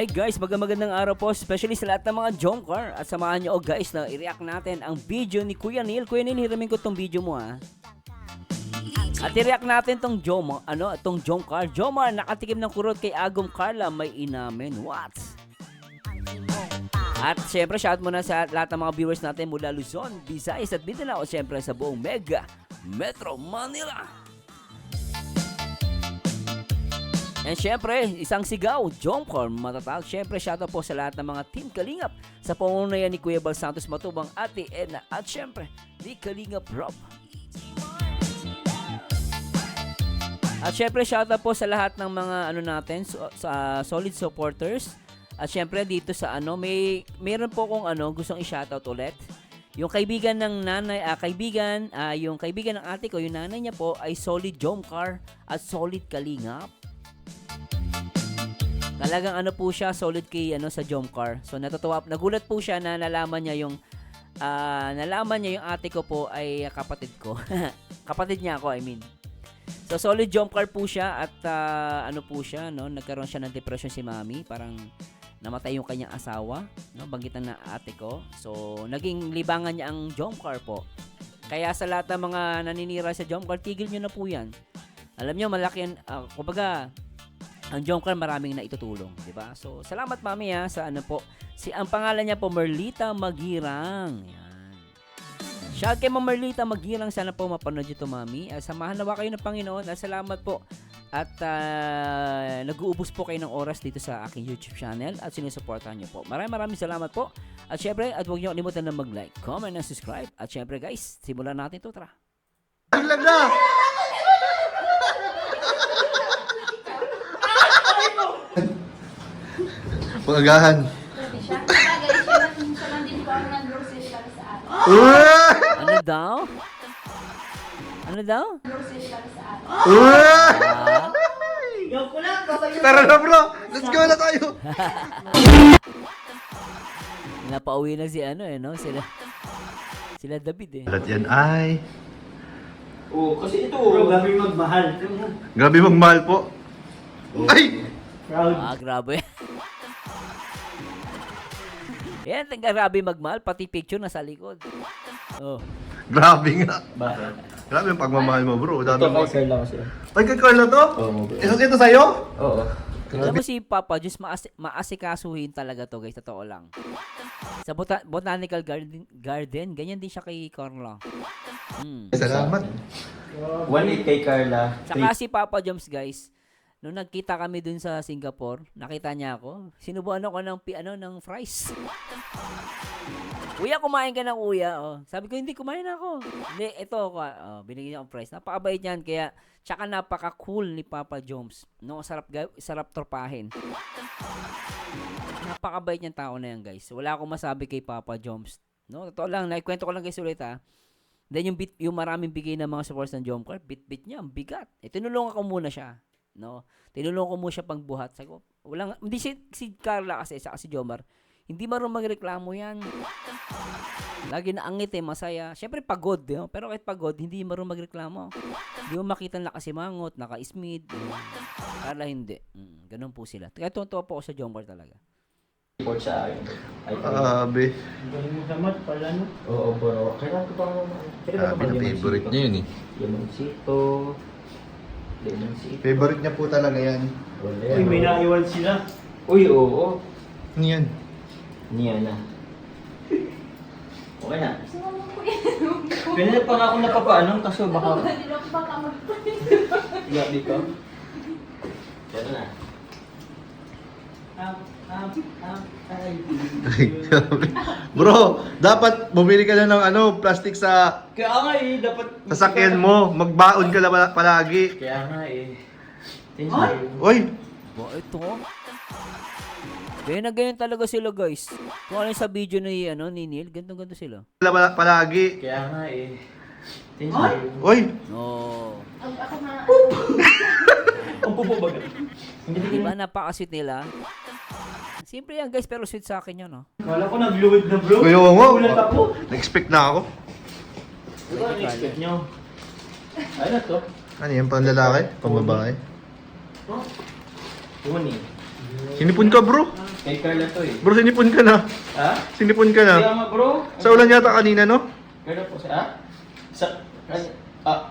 Hi guys, magandang araw po, especially sa lahat ng mga Jomcar. At samahan nyo guys na i-react natin ang video ni Kuya Neil. Kuya Neil, hiramin ko tong video mo At i-react natin tong Jomcar. Jomar, nakatikim ng kurot kay Agum Carla, may inamin. What? At syempre, shout muna sa lahat ng mga viewers natin mula Luzon, Visayas at Mindanao. Syempre sa buong Mega Metro Manila. And syempre, isang sigaw, Jomcar, matatag. Syempre, shoutout po sa lahat ng mga Team Kalingap sa pangunayan ni Kuya Bal Santos Matubang, Ate Edna, at syempre, ni Kalingap Rob. At syempre, shoutout po sa lahat ng mga sa solid supporters. At syempre, dito sa mayroon po kung gustong i-shoutout ulit. Yung kaibigan ng nanay, yung kaibigan ng ate ko, yung nanay niya po ay solid Jomcar at solid Kalingap. Talagang po siya, solid kay sa Jomcar. So nagulat po siya na nalaman niya yung ate ko po ay kapatid ko. Kapatid niya ako, I mean. So solid Jomcar po siya at nagkaroon siya ng depression si Mami, parang namatay yung kanyang asawa, banggitan na ate ko. So naging libangan niya ang Jomcar po. Kaya sa lahat ng mga naninira sa Jomcar, tigil niyo na po 'yan. Alam niyo malaki yan, kumbaga ang Jomcar maraming naitutulong, di ba? So, salamat Mami sa ang pangalan niya po Merlita Magirang. Yan. Shout kay Merlita Magirang, sana po mapanood niyo to Mami. Samahan nawa kayo ng Panginoon. Salamat po. At nag-uubos po kayo ng oras dito sa aking YouTube channel at sinusuportahan niyo po. Maraming salamat po. At syempre, huwag niyo kalimutan na mag-like, comment, and subscribe. At syempre guys, simulan natin to, tara. Ilan na! Pagagahan. Ano daw? Ano daw? Tara na bro! Let's go na tayo! Napauwi na si sila David Lahat yan ay... Kasi ito, bro, grabe magmahal. Grabe magmahal po. Ay! Proud. Grabe. Yan, grabe magmahal. Pati picture nasa likod. Oh. Grabe nga. Bakit? Grabe yung pagmamahal mo bro. Dami Ito mo. kay Carla kasi. Ay, kay Carla to? Oo, bro. Ito sa'yo? Oo. Alam mo si Papa, just maasikasuhin talaga to guys. Totoo lang. Sa Botanical Garden, ganyan din siya kay Carla. Salamat. 1-8 kay Carla. Saka si Papa Joms guys, nung nagkita kami dun sa Singapore, nakita niya ako, sinubuan ako ng fries. Kuya, kumain ka na kuya. Sabi ko, hindi, kumain ako. Hindi, ito ako. Binigyan niya akong fries. Napakabait niyan, kaya tsaka napaka-cool ni Papa Joms. Sarap tropahin. Napakabait niyang tao na yan guys. Wala akong masabi kay Papa Joms. Totoo lang, naikwento ko lang guys ulit Then yung maraming bigay ng mga supporters ng Jomcar, bit niya, ang bigat. Tinulungan ko muna siya. Tinulungan ko muna siya pagbuhat. Sabi ko, hindi si Carla kasi, saka si Jomar, hindi marunong magreklamo yan. Lagi na angit masaya. Siyempre pagod, pero kahit pagod, hindi marunong magreklamo. Hindi mo makita nakasimangot, naka-smid. Carla hindi. Ganun po sila. Kaya tuwa po ako sa Jomar talaga. Report sa akin. Abe. Galing mo sa mat pala, no? Oo, bro. Kailangan ko pa Abe na favorite niya yun Limoncito. Favorite niya po talaga yan. Uy, may naiwan sila. Uy, oo. Ano yan? Niya na. Okay na. Ganyan pa nga ako napapaanong kaso baka... Grabe ka. Pero na. Bro, dapat bumili ka na ng plastic sa Kaya nga dapat... sasakyan mo. Magbaon ka lang palagi. Kaya nga Oy! Ito ganyan talaga sila guys. Kung ano sa video ni Neil, ganito sila. Palagi. Kaya nga Oy! Ako na. Ang pupubaga. Diba napaka-sweet nila? Simple yan guys, pero sweet sa akin yun Wala ko nag-luwid na bro. Kuya mo. Ulat ako. Na-expect na ako. Ano ang expect nyo? Ano to? Ano yan? Pang lalaki? Pang babae? Uni. Sinipon ka, bro. Kay Carla to eh. Bro, sinipon ka na. Ha? Sinipon ka na. Kaya nga bro. Sa ulan yata kanina, no? Carla po siya. Ha? Sa... Ah.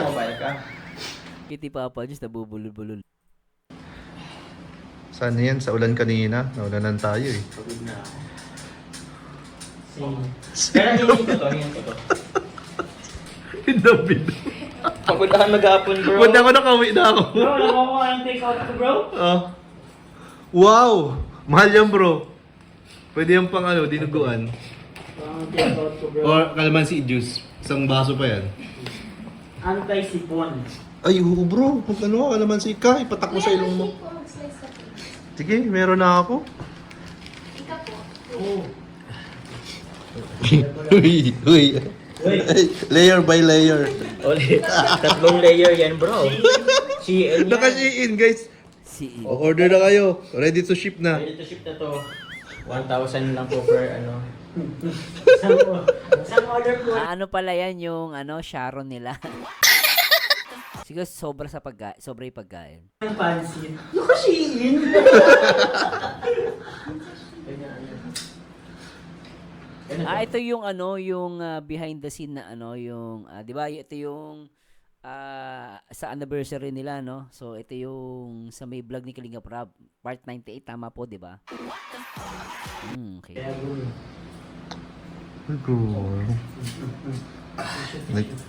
Mobile ka. Kitty Papa Diyos, nabubulol-bulol. Saan yan? Sa ulan kanina. Naulanan tayo eh. Pagod na ako. Kaya hingin ko to, hingin ko to. David. Pagod na mag-aapon bro. Ba't ako nakawi na ako? Bro, nakuha ng take out ko bro. Oh. Wow! Mahal yan, bro. Pwede yung pang ano, dinuguan. Take out ko bro. Or kalamansi juice. Isang baso pa yan. Anti-sipon. Ay, oo, bro. Kung ano, kalamansi ka, ipatak mo sa ilong mo. Sige, meron na ako. Ika po. Oh. Uy, uy. Layer by layer. Ulit. Tatlong layer yan bro. CN yan. Naka-in, guys. Si Order na kayo. Ready to ship na. Ready to ship na to. 1,000 lang po per ano. Isang order po. ano pala yan yung Sharon nila. Siguro sobra sa sobra yung pagkain. Ang pansit. Nakasiin! Ito yung yung behind the scene na yung 'di ba? Ito yung sa anniversary nila, no? So ito yung sa may vlog ni Kalinga Prab, part 98, tama po, 'di ba? Okay.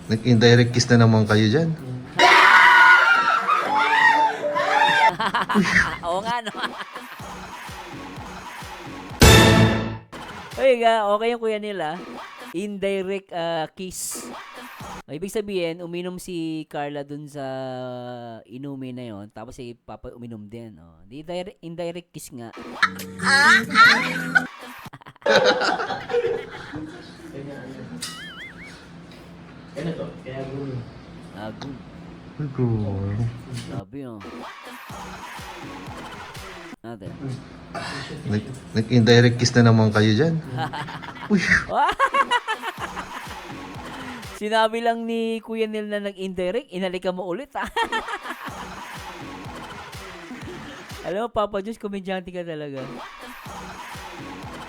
Nag-indirect kiss na naman kayo dyan. Oo nga, no? Okay yung kuya nila. Indirect kiss. Ibig sabihin, uminom si Carla dun sa inumin na yon, tapos si Papa uminom din. Oh. Di indirect kiss nga. Ano to? Kaya good. Good. Sabi oh. Natin. Nag-indirect kiss na naman kayo dyan. Uy. Sinabi lang ni Kuya Neil na nag-indirect, inalikan mo ulit, ha? Alam mo, Papa Diyos, komedyante ka talaga.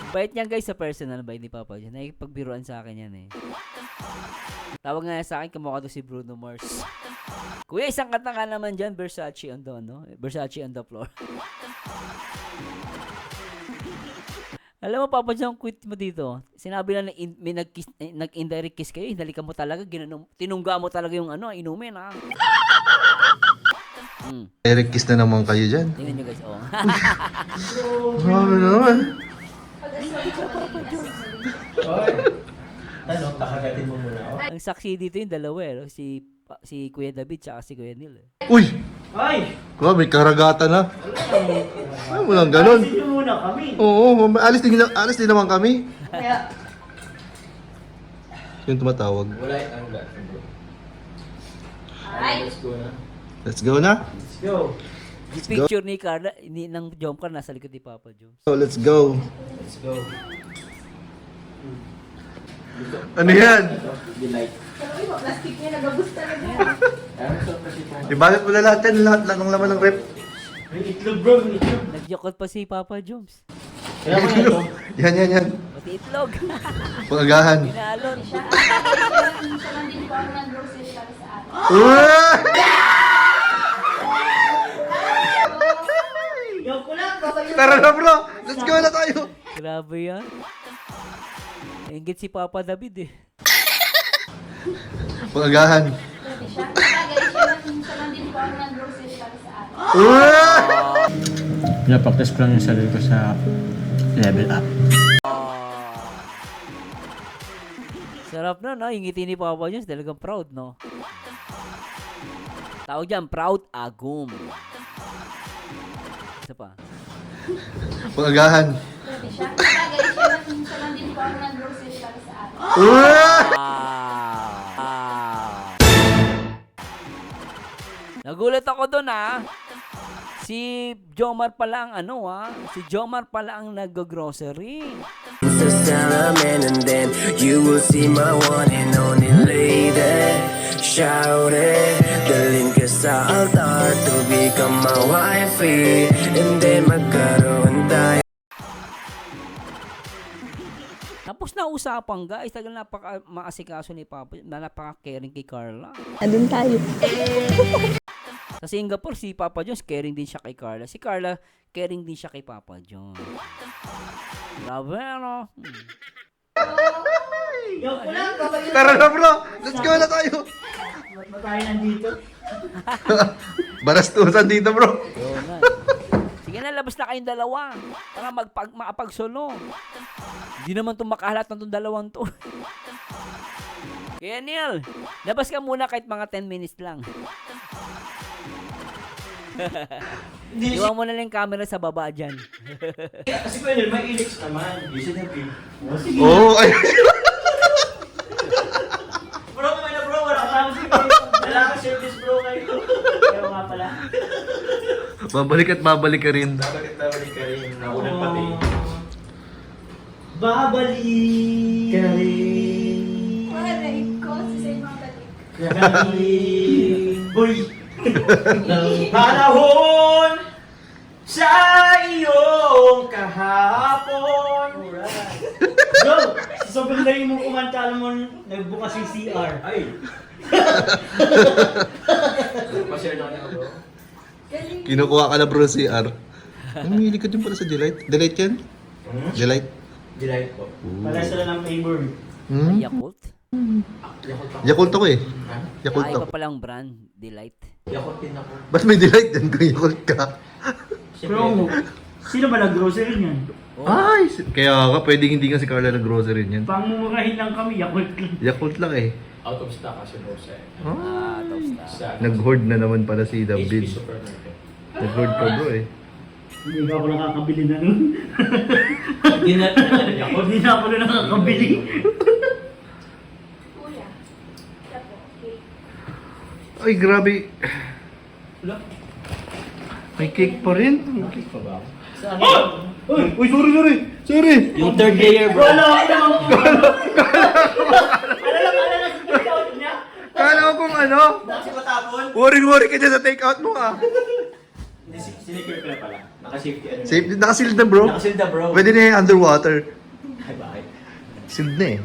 Bait niyan, guys, sa personal, bait ni Papa Diyos. Nakikipagbiruan sa akin yan, eh. Tawag nga sa akin, kamukha to si Bruno Mars. Kuya, isang kanta ka naman dyan, Versace on the, Versace on the floor. Alam mo, Papa Diyos, ang quit mo dito. Sinabi lang na may nag-indirect kiss kayo, hinalikan mo talaga, tinungga mo talaga yung inumin, ha? Direct kiss na naman kayo dyan. Tingnan nyo, guys, oh. Grabe naman. Ano, kakagatin mo muna ako. Ang saksi dito yung dalawa, eh, no? Si Kuya David tsaka si Kuya Neil. Uy! Ay! May karagatan na. Ay, walang ganon. Kasi muna kami. Oo, alis din naman kami. Kaya... Yung tumatawag. Wala yung bro. Ay! Let's go na. Let's go na. Let's go. Yung picture ni Carla, ng Jomcar, nasa likod ni Papa Jones. So, let's go. Let's go. Ano yan? Delight. Sabi mo, plastic niya, nagabus talaga. Ano so kasi po? Ibalot mo na lahat yan, lahat ng laman ng rep. May itlog bro, may itlog. Nagyakot pa si Papa Jones. Kaya ko na ito. Yan. Pati itlog. Pangagahan. Pinalon. Siya lang din po ako ng grocery para sa akin. Yok ko lang, babayo. Tara na bro, let's go na tayo. Grabe yan. Ingit si Papa David, eh. Pangagahan. Siya lang din po ako ng grocery para sa akin. Pinapaktas ko lang yung sarili ko sa level up. Sarap na, no? Yung ngiti ni Papa Jones, talagang proud, no? Tawag dyan, proud agum. Isa pa. Pangagahan. Siya lang din po ako ng grocery para sa akin. Nagulat ako doon, ha? Si Jomar pala ang si Jomar pala ang nag-grocery. It's a salaman and then you will see my one and only lady. Shout it, the link is sa altar to be become my wifey, and then magkaroon tayo. Tapos na usapan guys, talagang maasikaso ni Papa, napaka-caring kay Carla. Andun tayo. Sa Singapore, si Papa Jones, caring din siya kay Carla. Si Carla, caring din siya kay Papa John. Grabe, ano? Tara na bro! Let's go na tayo! Barastusan dito bro! Yun na. Sige na, labas na kayong dalawa. Para makapagsulo. Hindi naman itong makahalat ng itong dalawang to. Kaya Neil, labas ka muna kahit mga 10 minutes lang. Iwan mo na lang yung camera sa baba dyan. Kasi pwede, may ilix naman. Easy na, Pim. Oo, ay! Bro, kumain na bro. Wala ka service bro kayo. Kaya nga pala. Babalik at babalik ka rin. Bakit nabalik ka rin? Naunang pati. Babalik ka rin. Aray ko, sa mga balik. Boy! Ng panahon sa iyong kahapon. Go! Sobrang dali mo kumanta, alam mo, nagbukas yung CR. Ay! Pa-share na ka bro. Galing. Kinukuha ka na bro CR. Ang ka din pala sa Delight. Delight yan? Delight? Delight po. Para sila ng flavor. Hmm? Yakult? Yakult ako eh. Ha? Yakult Iba ako. palang brand. Delight. Yakult din ako. Ba't may Delight din kung Yakult ka? Bro, sino ba nag-grocery niyan? Ay! Kaya nga, pwedeng hindi nga si Carla nag-grocery niyan. Pangmumurahin lang kami, Yakult lang. Yakult lang eh. Out of stock kasi no sa Toast na. sa Nag-hoard na naman pala si HP David. Supermarket. Nag-hoard ka bro eh. Hindi ba ako nakakabili na nun? Hindi na Yakult. Hindi na ako na nakakabili. Kuya. Tapo, okay. Ay, grabe. Wala. May cake pa rin. Nakik pa ba? Saan? Uy, sorry! Sorry! Yung third layer bro. Wala ako naman po. Alala sa takeout niya. Kala ko kung ano. Kasi matapon? Worry ka dyan sa takeout mo ah. Hindi, sinicure ko na pala. Naka-safety ano. Safe, nakasealed na bro. Nakasealed na bro. Pwede na yung underwater. Ay, bakit? Sealed na eh.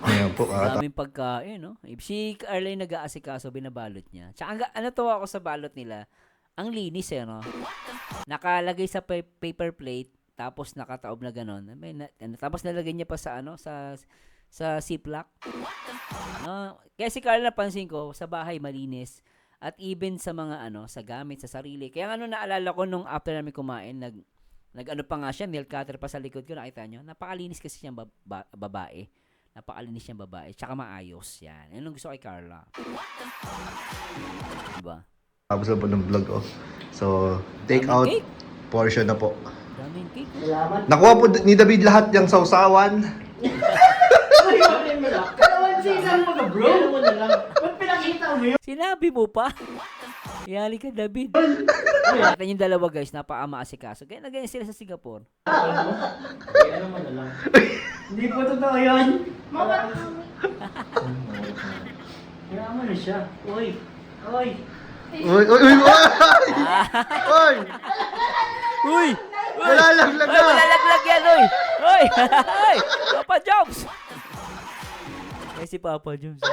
Ayan po, Maraming pagkain, no? Si Arlene nag-aasikaso, binabalot niya. Tsaka ano to ako sa balot nila, ang linis eh, no? Nakalagay sa paper plate, tapos nakataob na ganon. Tapos nalagay niya pa sa ano, sa ziplock. No? Kaya si Carla napansin ko, sa bahay malinis. At even sa mga ano, sa gamit, sa sarili. Kaya ano naalala ko nung after namin kumain, nag ano pa nga siya, nail cutter pa sa likod ko, nakita nyo? Napakalinis kasi siyang babae. Napakalinis niyang babae. Tsaka maayos. Yan. Yan ang gusto kay Carla. Diba? Tapos na po ng vlog oh. So, take Daming out cake. portion na po. Daming cake. Nakuha po ni David lahat yung sausawan. Kalawan silang mga bro. Ano mo na lang. Ba't pinakita mo yun? Sinabi mo pa. Yali ka, David. Nakita yung dalawa guys, napaka-maasikaso. Kaya nagganyan sila sa Singapore. Ay, ano mo na lang. Hindi po totoo yun. Mama, Kaya mo na siya. Uy. Uy. Uy! Uy! Uy! Nalalaglag Uy, na! malalaglag yan, uy! Uy! Uy! Papa Jobs! Eh, si Papa Jobs.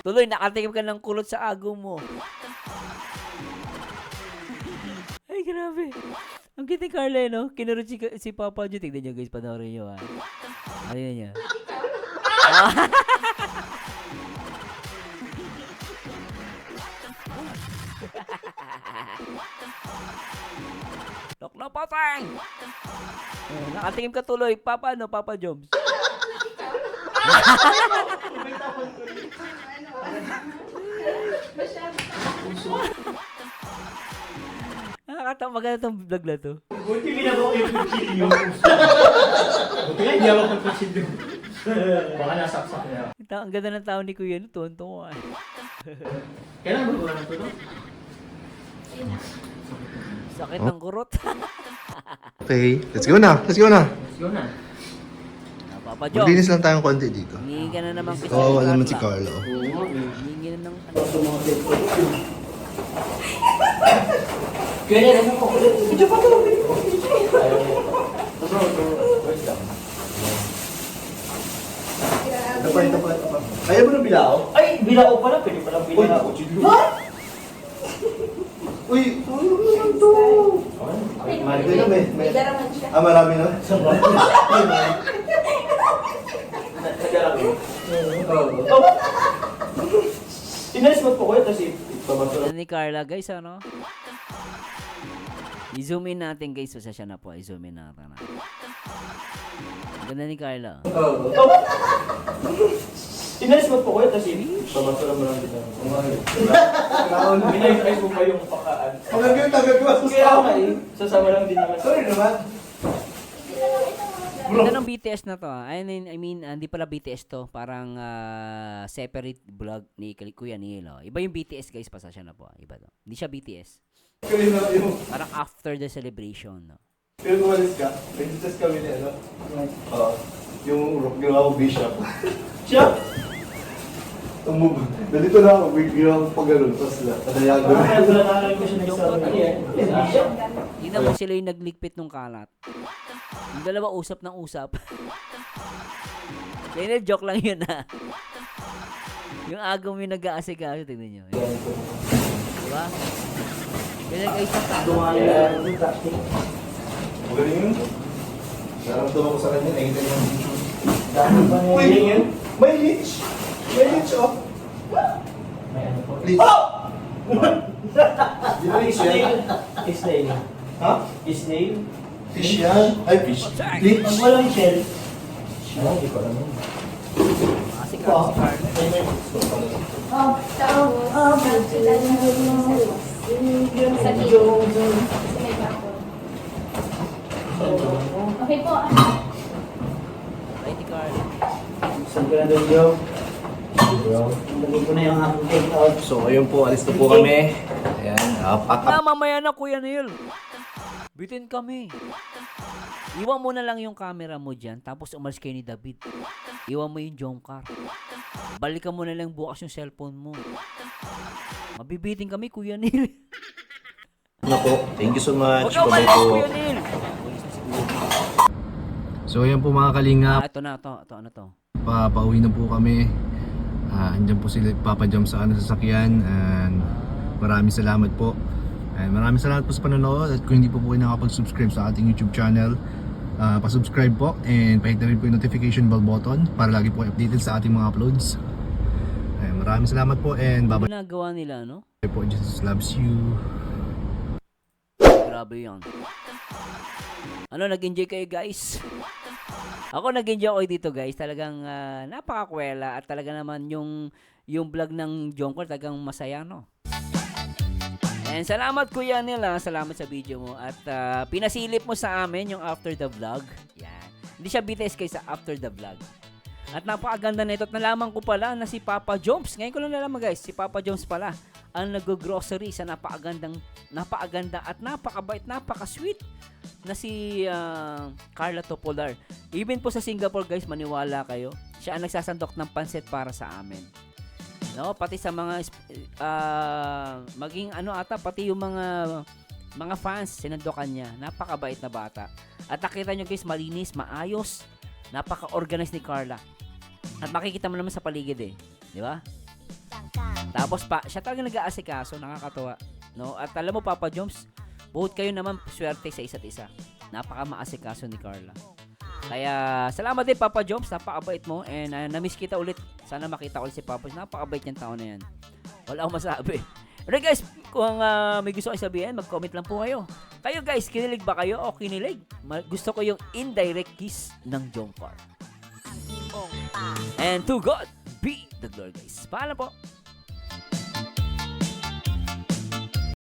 Tuloy, nakatikim ka ng kulot sa ago mo. Ay, grabe. Ang kita Carla, no? Kinurot si Papa Jobs. Tignan nyo guys, panoorin nyo ha. Ayun niya. Tok na patang! Nakatikim ka tuloy. Papa, no? Papa Jobs. Nakakatawa maganda tong vlog na to. Buti ginagawa ko yung kutsilyo. Buti nga, hindi ako magpasilyo. Baka nasaksak niya. Ang ganda ng tao ni Kuya no, tuwan-tuwa. Kailan ba ba na ito? Sakit ng kurot. Okay, let's go na. Let's go na. Let's go na. Papa Joms. Maglinis lang tayong konti dito. Hingi ka na naman kasi. Kawawa naman si Carla. Oh. Hingi na ng ano. Kaya ano ko? Video pa to. Ito pa. Ayaw mo ng bilao? Ay, bilao pala. Pwede pala bilao. Uy, ano naman to? Marami na May daraman siya. marami na. Inalis mo po ko ito si Ganda ni Carla guys, ano? I-zoom in natin guys. Pasensya na po. I-zoom in natin. Ganda ni Carla. Inalis mo po ko ito si Pabasa mo lang dito. Minay ko pa yung pakaan. Tagagawa. Kaya nga eh, sasama lang din naman. Sorry naman. Ganda ng BTS na to. I mean, hindi pala BTS to. Parang separate vlog ni Kuya Neil. Oh. Iba yung BTS guys. Pasensya na po. Iba to. Hindi siya BTS. Parang after the celebration. No? Pero kumalis ka, nag-test kami ni ano? Yung ginawa ko bishop. Siya? Nandito na ako, biglang pag-alun, tapos nadayago na. Kaya wala na ko siya nagsabi. Ano yan? Siya? Tingnan mo sila yung naglikpit ng kalat. Yung dalawa usap ng usap. Kaya joke lang yun ha. Yung agaw mo yung nag-aasikaso, tingnan nyo. Diba? Kaya guys, Magaling yun. Naramdaman ko sa kanya, nakita niya yung video. Dami pa niya yun. May leech! May leech, oh! May ano po. Leech! Di ba leech yan? Snail. Ha? Snail? Fish yan? Ay, fish. Leech! Pag walang shell. Hindi ko alam yun. aasikaso si Carla. Sa video. Kasi may bako. Okay po. Ay, ni Carla. Saan ka na doon, Joe? Lagay ko na yung aking take out. So, ayun po, alis na po kami. Ayan, Na, mamaya na, Kuya Neil. Bitin kami. Iwan mo na lang yung camera mo dyan, tapos umalis kayo ni David. Iwan mo yung jump car. Balikan mo na lang bukas yung cellphone mo. Mabibiting kami, Kuya Neil. Nako, thank you so much. Huwag ka Bye-bye umalis, po. Kuya Neil. So, ayan po mga kalingap. Ito na, ito, ano to? Pauwi na po kami. Andyan po sila Papa Jam sa sasakyan. And maraming salamat po. And maraming salamat po sa panonood. At kung hindi po kayo nakapag-subscribe sa ating YouTube channel, pa-subscribe po. And pahit na rin po yung notification bell button para lagi po kayo updated sa ating mga uploads. And maraming salamat po. And bye-bye Ginagawa nila, no? po. Jesus loves you. Grabe yan. Ano, nag-enjoy kayo guys? Ako nag-enjoy ako dito guys. Talagang napakakwela at talaga naman yung vlog ng Jongkor talagang masaya, no? And salamat Kuya Nila, salamat sa video mo at pinasilip mo sa amin yung after the vlog. Yan. Hindi siya BTS guys sa after the vlog. At napakaganda na ito at nalaman ko pala na si Papa Joms. Ngayon ko lang nalaman guys, si Papa Joms pala ang nag-grocery sa napakaganda at napakabait, napaka-sweet na si Carla Topolar. Even po sa Singapore guys, maniwala kayo, siya ang nagsasandok ng pansit para sa amin. No, pati sa mga maging ano ata, pati yung mga fans sinandokan niya. Napakabait na bata. At nakita nyo guys, malinis, maayos, napaka-organized ni Carla. At makikita mo naman sa paligid eh, di ba? Tapos pa, siya talaga nag-aasikaso, nakakatuwa. No? At alam mo Papa Joms, buhot kayo naman swerte sa isa't isa. Napaka-maasikaso ni Carla. Kaya salamat din Papa Joms, napakabait mo and na-miss kita ulit. Sana makita ulit si Papa Joms. Napakabait niyang tao na yan. Wala akong masabi. Alright guys, kung may gusto kayo sabihin, mag-comment lang po kayo. Kayo guys, kinilig ba kayo o kinilig? Gusto ko yung indirect kiss ng Jongkor. And to God be the glory guys. Paalam po.